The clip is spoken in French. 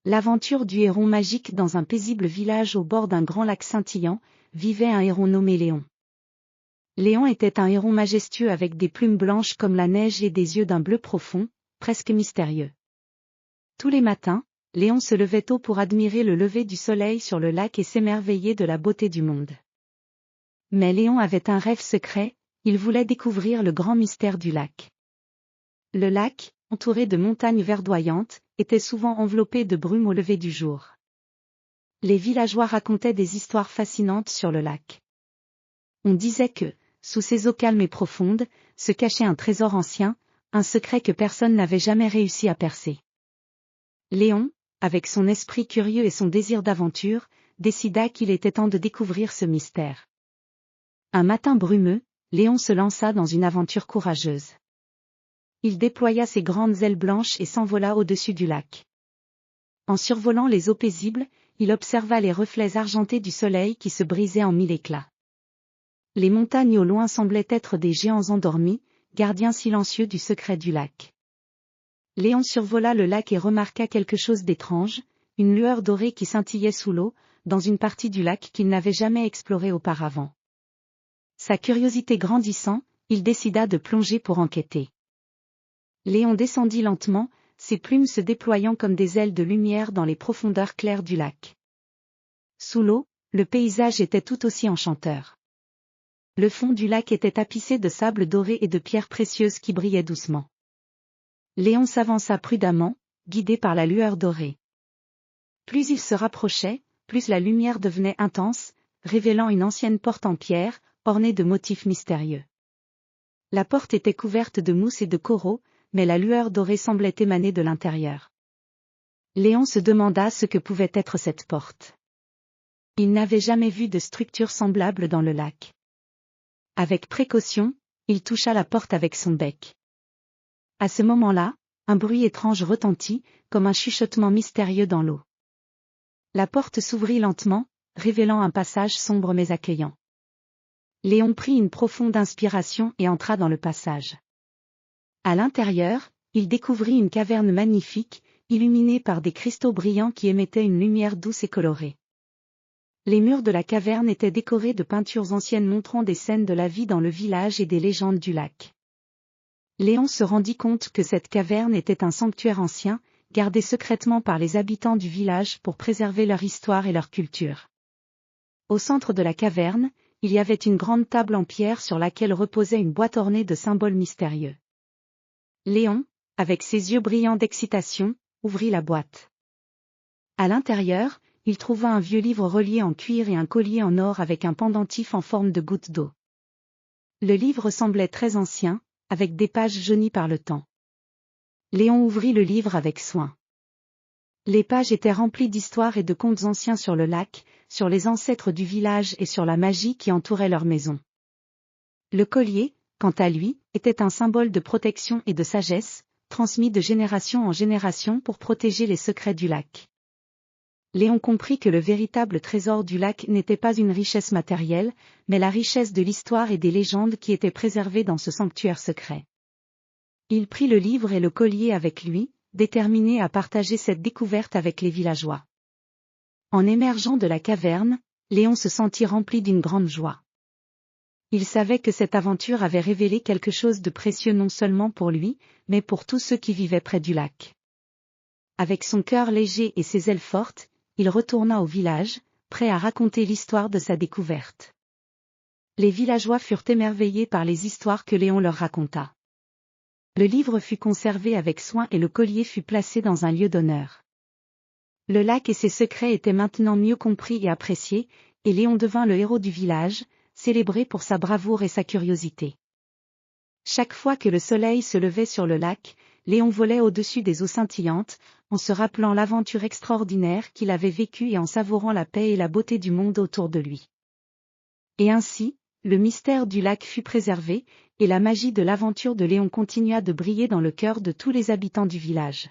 L'aventure du héron magique. Dans un paisible village au bord d'un grand lac scintillant, vivait un héron nommé Léon. Léon était un héron majestueux avec des plumes blanches comme la neige et des yeux d'un bleu profond, presque mystérieux. Tous les matins, Léon se levait tôt pour admirer le lever du soleil sur le lac et s'émerveiller de la beauté du monde. Mais Léon avait un rêve secret, il voulait découvrir le grand mystère du lac. Le lac, entouré de montagnes verdoyantes, était souvent enveloppé de brume au lever du jour. Les villageois racontaient des histoires fascinantes sur le lac. On disait que, sous ses eaux calmes et profondes, se cachait un trésor ancien, un secret que personne n'avait jamais réussi à percer. Léon, avec son esprit curieux et son désir d'aventure, décida qu'il était temps de découvrir ce mystère. Un matin brumeux, Léon se lança dans une aventure courageuse. Il déploya ses grandes ailes blanches et s'envola au-dessus du lac. En survolant les eaux paisibles, il observa les reflets argentés du soleil qui se brisaient en mille éclats. Les montagnes au loin semblaient être des géants endormis, gardiens silencieux du secret du lac. Léon survola le lac et remarqua quelque chose d'étrange, une lueur dorée qui scintillait sous l'eau, dans une partie du lac qu'il n'avait jamais explorée auparavant. Sa curiosité grandissant, il décida de plonger pour enquêter. Léon descendit lentement, ses plumes se déployant comme des ailes de lumière dans les profondeurs claires du lac. Sous l'eau, le paysage était tout aussi enchanteur. Le fond du lac était tapissé de sable doré et de pierres précieuses qui brillaient doucement. Léon s'avança prudemment, guidé par la lueur dorée. Plus il se rapprochait, plus la lumière devenait intense, révélant une ancienne porte en pierre, ornée de motifs mystérieux. La porte était couverte de mousse et de coraux, mais la lueur dorée semblait émaner de l'intérieur. Léon se demanda ce que pouvait être cette porte. Il n'avait jamais vu de structure semblable dans le lac. Avec précaution, il toucha la porte avec son bec. À ce moment-là, un bruit étrange retentit, comme un chuchotement mystérieux dans l'eau. La porte s'ouvrit lentement, révélant un passage sombre mais accueillant. Léon prit une profonde inspiration et entra dans le passage. À l'intérieur, il découvrit une caverne magnifique, illuminée par des cristaux brillants qui émettaient une lumière douce et colorée. Les murs de la caverne étaient décorés de peintures anciennes montrant des scènes de la vie dans le village et des légendes du lac. Léon se rendit compte que cette caverne était un sanctuaire ancien, gardé secrètement par les habitants du village pour préserver leur histoire et leur culture. Au centre de la caverne, il y avait une grande table en pierre sur laquelle reposait une boîte ornée de symboles mystérieux. Léon, avec ses yeux brillants d'excitation, ouvrit la boîte. À l'intérieur, il trouva un vieux livre relié en cuir et un collier en or avec un pendentif en forme de goutte d'eau. Le livre semblait très ancien, avec des pages jaunies par le temps. Léon ouvrit le livre avec soin. Les pages étaient remplies d'histoires et de contes anciens sur le lac, sur les ancêtres du village et sur la magie qui entourait leur maison. Le collier, quant à lui, était un symbole de protection et de sagesse, transmis de génération en génération pour protéger les secrets du lac. Léon comprit que le véritable trésor du lac n'était pas une richesse matérielle, mais la richesse de l'histoire et des légendes qui étaient préservées dans ce sanctuaire secret. Il prit le livre et le collier avec lui, déterminé à partager cette découverte avec les villageois. En émergeant de la caverne, Léon se sentit rempli d'une grande joie. Il savait que cette aventure avait révélé quelque chose de précieux non seulement pour lui, mais pour tous ceux qui vivaient près du lac. Avec son cœur léger et ses ailes fortes, il retourna au village, prêt à raconter l'histoire de sa découverte. Les villageois furent émerveillés par les histoires que Léon leur raconta. Le livre fut conservé avec soin et le collier fut placé dans un lieu d'honneur. Le lac et ses secrets étaient maintenant mieux compris et appréciés, et Léon devint le héros du village, célébré pour sa bravoure et sa curiosité. Chaque fois que le soleil se levait sur le lac, Léon volait au-dessus des eaux scintillantes, en se rappelant l'aventure extraordinaire qu'il avait vécue et en savourant la paix et la beauté du monde autour de lui. Et ainsi, le mystère du lac fut préservé, et la magie de l'aventure de Léon continua de briller dans le cœur de tous les habitants du village.